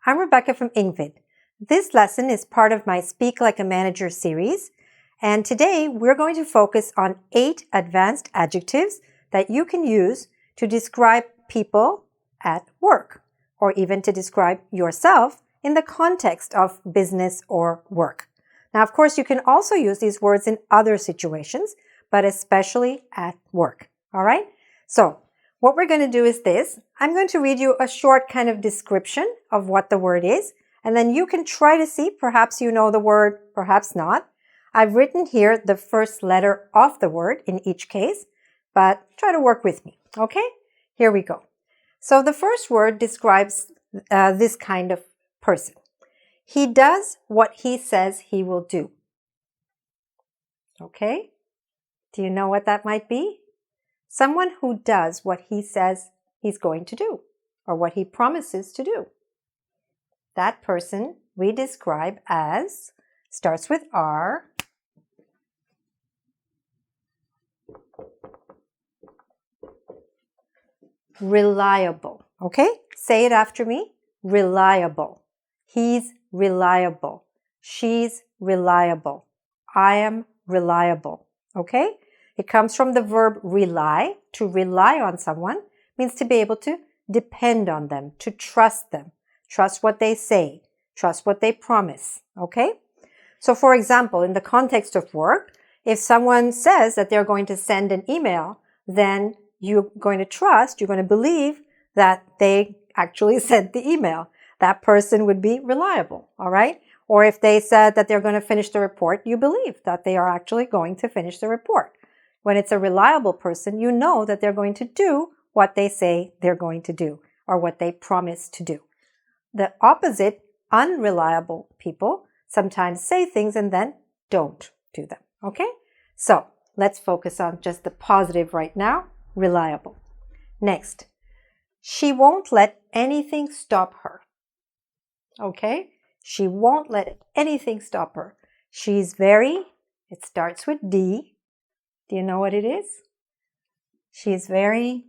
I'm Rebecca from engVid. This lesson is part of my Speak Like a Manager series, and today we're going to focus on 8 advanced adjectives that you can use to describe people at work, or even to describe yourself in the context of business or work. Now, of course, you can also use these words in other situations, but especially at work. All right? So, what we're going to do is this. I'm going to read you a short kind of description of what the word is, and then you can try to see, perhaps you know the word, perhaps not. I've written here the first letter of the word in each case, but try to work with me, okay? Here we go. So the first word describes this kind of person. He does what he says he will do. Okay? Do you know what that might be? Someone who does what he says he's going to do, or what he promises to do. That person we describe as, starts with R, reliable. Okay? Say it after me. Reliable. He's reliable. She's reliable. I am reliable. Okay? It comes from the verb rely. To rely on someone means to be able to depend on them, to trust them, trust what they say, trust what they promise. Okay? So for example, in the context of work, if someone says that they're going to send an email, then you're going to trust, you're going to believe that they actually sent the email. That person would be reliable. All right? Or if they said that they're going to finish the report, you believe that they are actually going to finish the report. When it's a reliable person, you know that they're going to do what they say they're going to do, or what they promise to do. The opposite, unreliable people, sometimes say things and then don't do them. Okay? So let's focus on just the positive right now. Reliable. Next, she won't let anything stop her. Okay? She won't let anything stop her. She's very, it starts with D. Do you know what it is? She's very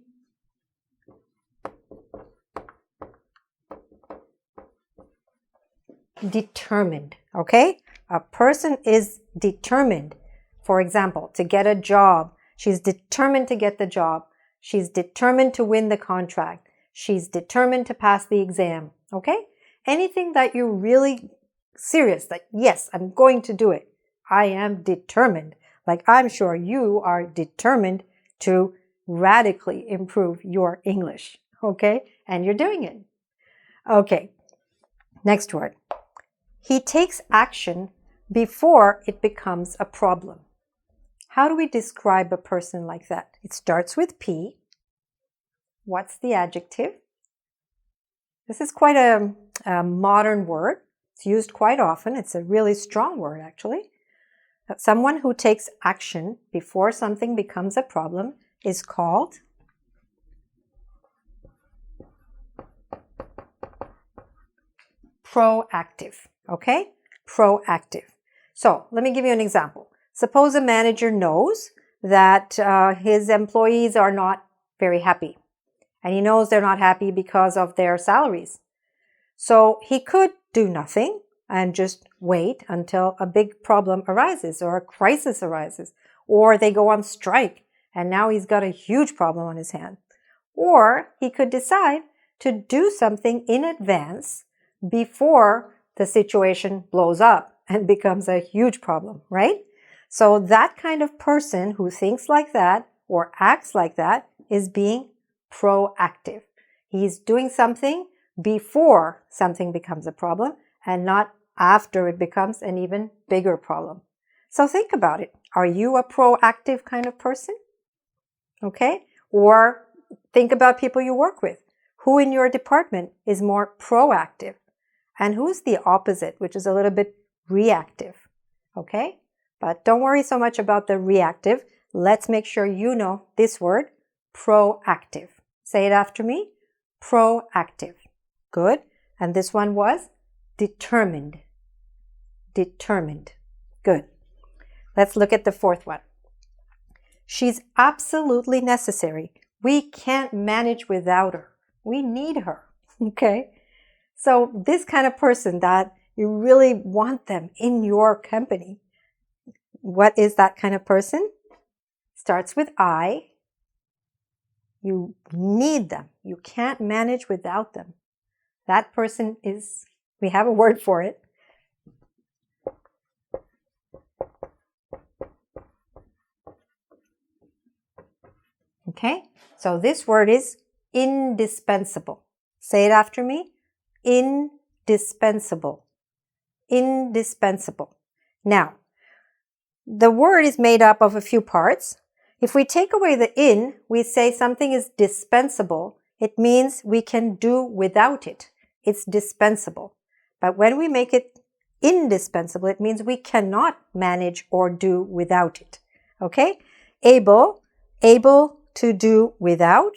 determined, okay? A person is determined, for example, to get a job. She's determined to get the job. She's determined to win the contract. She's determined to pass the exam, okay? Anything that you're really serious, that yes, I'm going to do it. I am determined. Like I'm sure you are determined to radically improve your English, okay? And you're doing it. Okay, next word. He takes action before it becomes a problem. How do we describe a person like that? It starts with P. What's the adjective? This is quite a modern word. It's used quite often. It's a really strong word, actually. Someone who takes action before something becomes a problem is called proactive. Okay? Proactive. So let me give you an example. Suppose a manager knows that his employees are not very happy. And he knows they're not happy because of their salaries. So he could do nothing and just wait until a big problem arises or a crisis arises, or they go on strike and now he's got a huge problem on his hand. Or he could decide to do something in advance before the situation blows up and becomes a huge problem, right? So that kind of person who thinks like that or acts like that is being proactive. He's doing something before something becomes a problem and not after it becomes an even bigger problem. So think about it. Are you a proactive kind of person? Okay? Or think about people you work with. Who in your department is more proactive? And who's the opposite, which is a little bit reactive? Okay? But don't worry so much about the reactive. Let's make sure you know this word, proactive. Say it after me. Proactive. Good. And this one was determined. Determined. Good. Let's look at the fourth one. She's absolutely necessary. We can't manage without her. We need her. Okay? So this kind of person that you really want them in your company, what is that kind of person? Starts with I. You need them. You can't manage without them. That person is, we have a word for it. Okay, so this word is indispensable. Say it after me. Indispensable. Indispensable. Now, the word is made up of a few parts. If we take away the in, we say something is dispensable. It means we can do without it. It's dispensable. But when we make it indispensable, it means we cannot manage or do without it. Okay? Able to do without,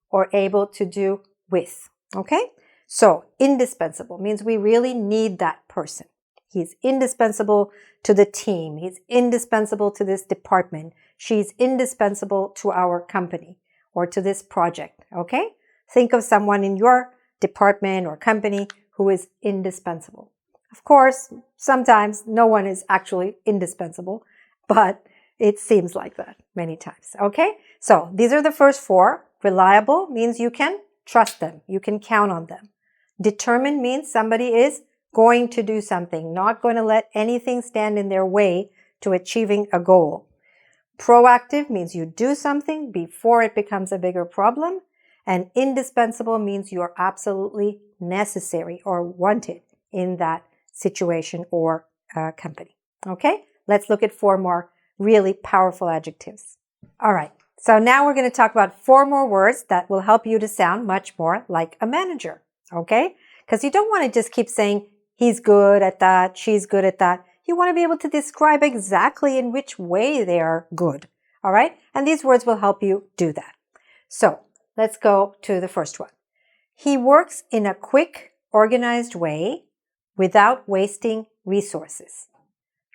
or able to do with. Okay? So, indispensable means we really need that person. He's indispensable to the team. He's indispensable to this department. She's indispensable to our company or to this project. Okay? Think of someone in your department or company who is indispensable. Of course, sometimes no one is actually indispensable, but it seems like that many times. Okay? So these are the first four. Reliable means you can trust them. You can count on them. Determined means somebody is going to do something, not going to let anything stand in their way to achieving a goal. Proactive means you do something before it becomes a bigger problem. And indispensable means you're absolutely necessary or wanted in that situation or company. Okay? Let's look at four more really powerful adjectives. All right. So now we're going to talk about four more words that will help you to sound much more like a manager. Okay? Because you don't want to just keep saying, he's good at that, she's good at that. You want to be able to describe exactly in which way they are good. All right? And these words will help you do that. So let's go to the first one. He works in a quick, organized way without wasting resources.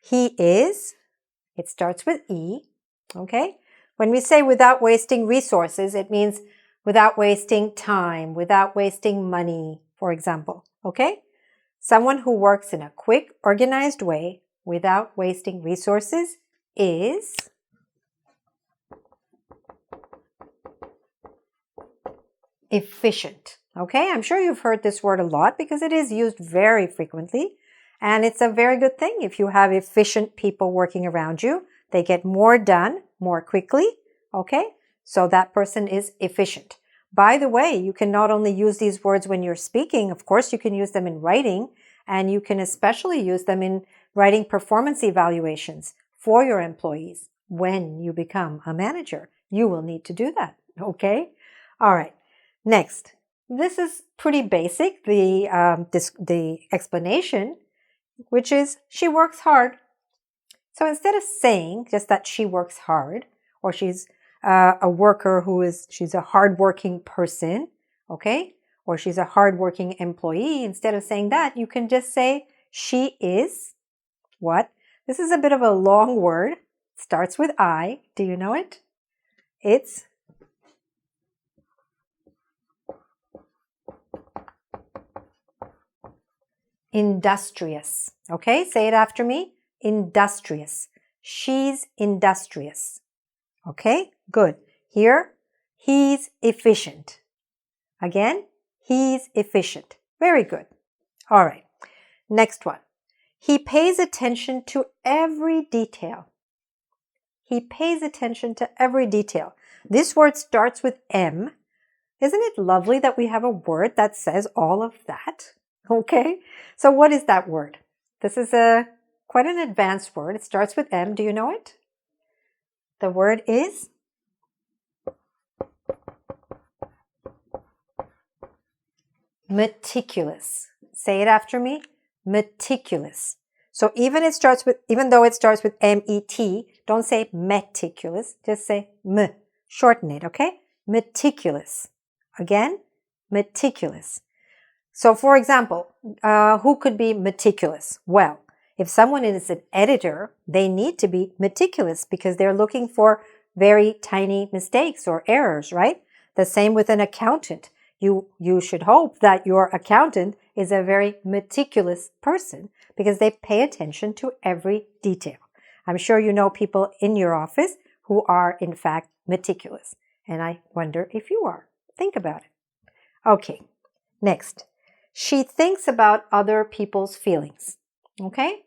He is, it starts with E, okay? When we say without wasting resources, it means without wasting time, without wasting money, for example, okay? Someone who works in a quick, organized way without wasting resources is efficient. Okay, I'm sure you've heard this word a lot because it is used very frequently. And it's a very good thing if you have efficient people working around you. They get more done more quickly. Okay, so that person is efficient. By the way, you can not only use these words when you're speaking, of course, you can use them in writing, and you can especially use them in writing performance evaluations for your employees. When you become a manager, you will need to do that. Okay, all right. Next, this is pretty basic, the explanation, which is she works hard. So instead of saying just that she works hard, or she's a worker she's a hardworking person, okay, or she's a hardworking employee, instead of saying that, you can just say she is what? This is a bit of a long word. It starts with I. Do you know it? It's industrious. Okay, say it after me. Industrious. She's industrious. Okay, good. Here, he's efficient. Again, he's efficient. Very good. All right, next one. He pays attention to every detail. He pays attention to every detail. This word starts with M. Isn't it lovely that we have a word that says all of that? Okay, so what is that word? This is quite an advanced word. It starts with M. Do you know it? The word is meticulous. Say it after me. Meticulous. So even though it starts with M-E-T, don't say meticulous. Just say M. Shorten it, okay? Meticulous. Again, meticulous. So for example, who could be meticulous? Well, if someone is an editor, they need to be meticulous because they're looking for very tiny mistakes or errors, right? The same with an accountant. You should hope that your accountant is a very meticulous person because they pay attention to every detail. I'm sure you know people in your office who are in fact meticulous, and I wonder if you are. Think about it. Okay, next. She thinks about other people's feelings. Okay?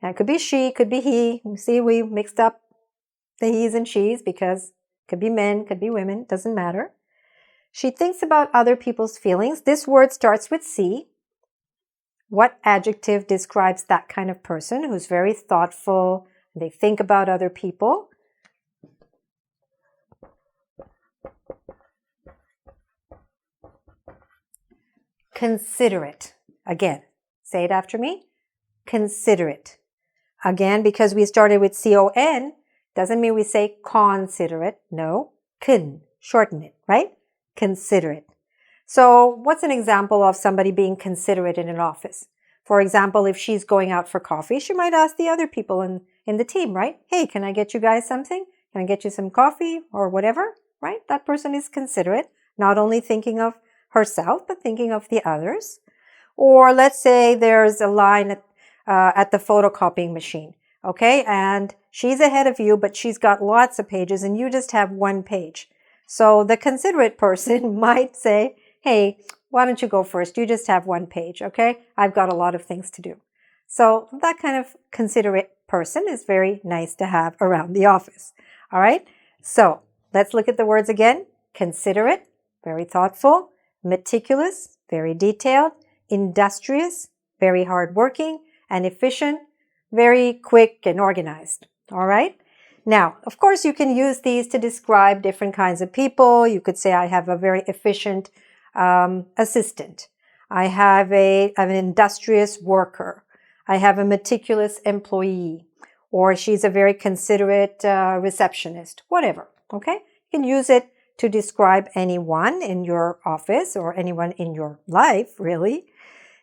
Now, it could be she, could be he. You see, we mixed up the he's and she's because it could be men, could be women, doesn't matter. She thinks about other people's feelings. This word starts with C. What adjective describes that kind of person who's very thoughtful? They think about other people. Considerate. Again, say it after me. Considerate. Again, because we started with C-O-N, doesn't mean we say considerate. No, shorten it, right? Considerate. So what's an example of somebody being considerate in an office? For example, if she's going out for coffee, she might ask the other people in the team, right? Hey, can I get you guys something? Can I get you some coffee or whatever, right? That person is considerate, not only thinking of herself, but thinking of the others. Or let's say there's a line at the photocopying machine, okay? And she's ahead of you, but she's got lots of pages and you just have one page. So the considerate person might say, hey, why don't you go first? You just have one page, okay? I've got a lot of things to do. So that kind of considerate person is very nice to have around the office, all right? So let's look at the words again. Considerate, very thoughtful. Meticulous, very detailed. Industrious, very hardworking. And efficient, very quick and organized, all right? Now, of course, you can use these to describe different kinds of people. You could say, I have a very efficient assistant. I have an industrious worker. I have a meticulous employee. Or she's a very considerate receptionist, whatever, okay? You can use it to describe anyone in your office or anyone in your life, really.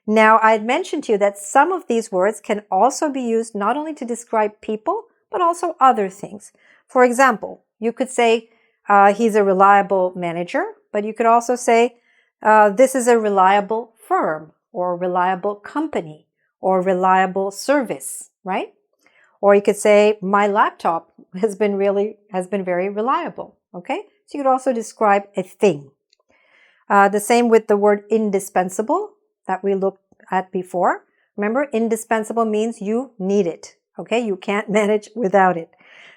Now, I had mentioned to you that some of these words can also be used not only to describe people, but also other things. For example, you could say he's a reliable manager, but you could also say this is a reliable firm or reliable company or reliable service, right? Or you could say my laptop has been very reliable, okay? So you could also describe a thing. The same with the word indispensable that we looked at before. Remember, indispensable means you need it, okay? You can't manage without it.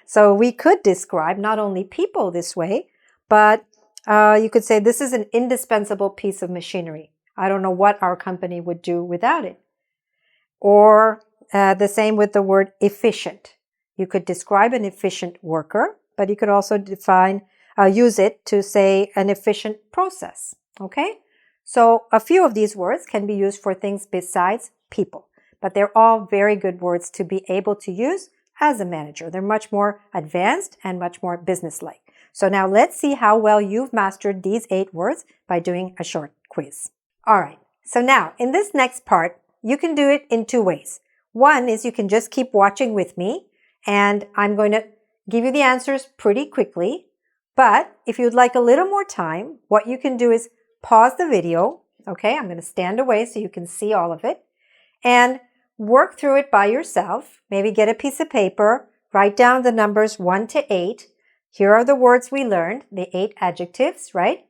So we could describe not only people this way, but you could say this is an indispensable piece of machinery. I don't know what our company would do without it. Or the same with the word efficient. You could describe an efficient worker, but you could also use it to say an efficient process, okay? So a few of these words can be used for things besides people, but they're all very good words to be able to use as a manager. They're much more advanced and much more businesslike. So now let's see how well you've mastered these 8 words by doing a short quiz. All right. So now in this next part, you can do it in 2 ways. One is you can just keep watching with me, and I'm going to give you the answers pretty quickly. But if you'd like a little more time, what you can do is pause the video. Okay, I'm going to stand away so you can see all of it and work through it by yourself. Maybe get a piece of paper, write down the numbers 1 to 8. Here are the words we learned, the 8 adjectives, right?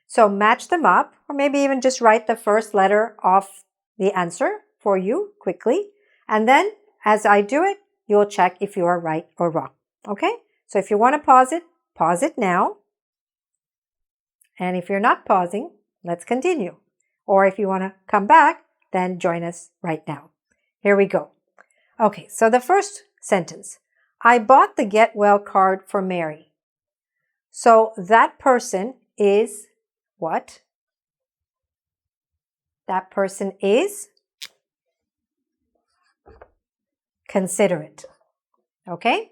So match them up, or maybe even just write the first letter of the answer for you quickly. And then as I do it, you'll check if you are right or wrong. Okay? So if you want to pause it now. And if you're not pausing, let's continue. Or if you want to come back, then join us right now. Here we go. Okay, so the first sentence. I bought the Get Well card for Mary. So that person is what? That person is considerate. Okay?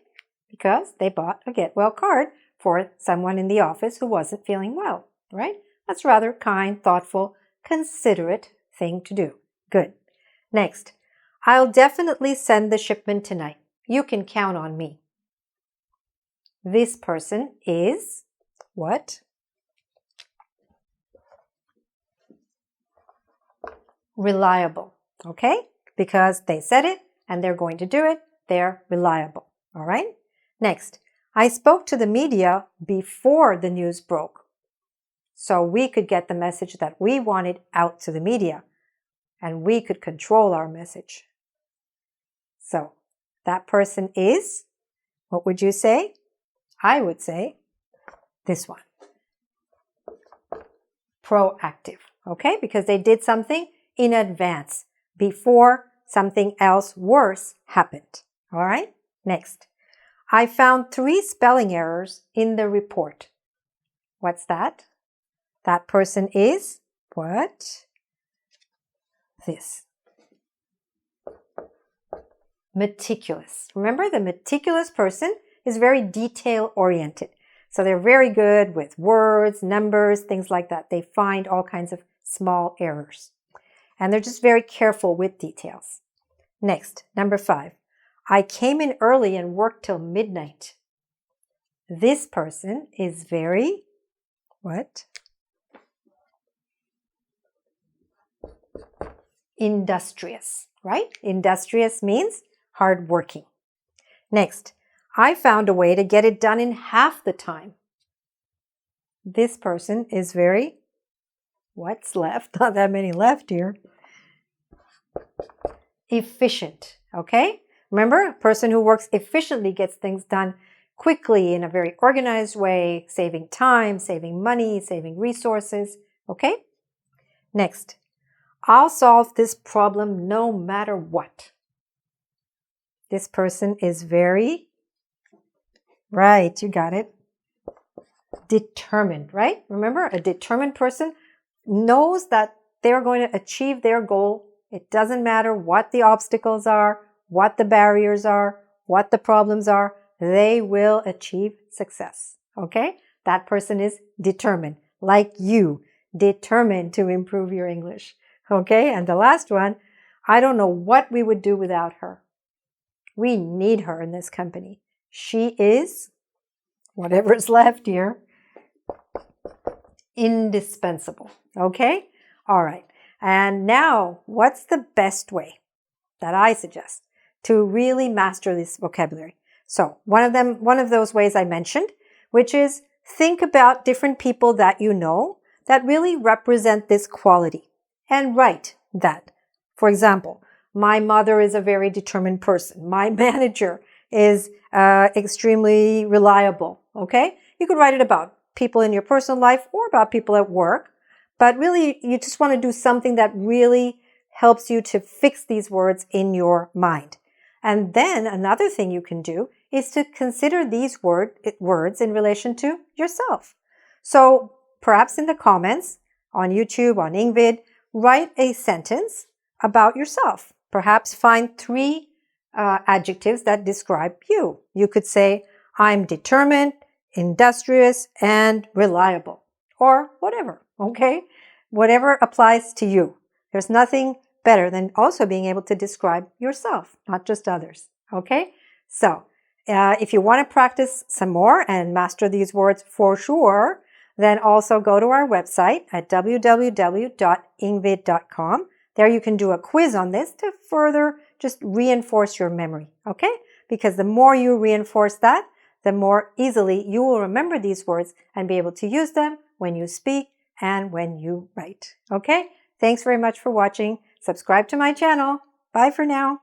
Because they bought a Get Well card for someone in the office who wasn't feeling well, right? That's rather kind, thoughtful, considerate thing to do. Good. Next, I'll definitely send the shipment tonight. You can count on me. This person is what? reliable, okay? Because they said it and they're going to do it, they're reliable, all right? Next, I spoke to the media before the news broke, so we could get the message that we wanted out to the media, and we could control our message. So, that person is, what would you say? I would say this one. Proactive, okay? Because they did something in advance, before something else worse happened, all right? Next, I found 3 spelling errors in the report. What's that? That person is what? This. Meticulous. Remember, the meticulous person is very detail-oriented. So they're very good with words, numbers, things like that. They find all kinds of small errors. And they're just very careful with details. Next, number 5. I came in early and worked till midnight. This person is very, what? Industrious, right? Industrious means hardworking. Next, I found a way to get it done in half the time. This person is very, what's left? Not that many left here. Efficient, okay? Remember, a person who works efficiently gets things done quickly in a very organized way, saving time, saving money, saving resources, okay? Next, I'll solve this problem no matter what. This person is very, right, you got it, determined, right? Remember, a determined person knows that they're going to achieve their goal. It doesn't matter what the obstacles are, what the barriers are, what the problems are, they will achieve success, okay? That person is determined, like you, determined to improve your English, okay? And the last one, I don't know what we would do without her. We need her in this company. She is, whatever's left here, indispensable, okay? All right. And now, what's the best way that I suggest to really master this vocabulary? So one of those ways I mentioned, which is think about different people that you know that really represent this quality and write that. For example, my mother is a very determined person. My manager is extremely reliable, okay? You could write it about people in your personal life or about people at work, but really you just want to do something that really helps you to fix these words in your mind. And then another thing you can do is to consider these words in relation to yourself. So perhaps in the comments on YouTube, on engVid, write a sentence about yourself. Perhaps find 3 adjectives that describe you. You could say, I'm determined, industrious, and reliable, or whatever, okay? Whatever applies to you. There's nothing better than also being able to describe yourself, not just others, okay? So, if you want to practice some more and master these words for sure, then also go to our website at www.engvid.com. There you can do a quiz on this to further just reinforce your memory, okay? Because the more you reinforce that, the more easily you will remember these words and be able to use them when you speak and when you write, okay? Thanks very much for watching. Subscribe to my channel. Bye for now.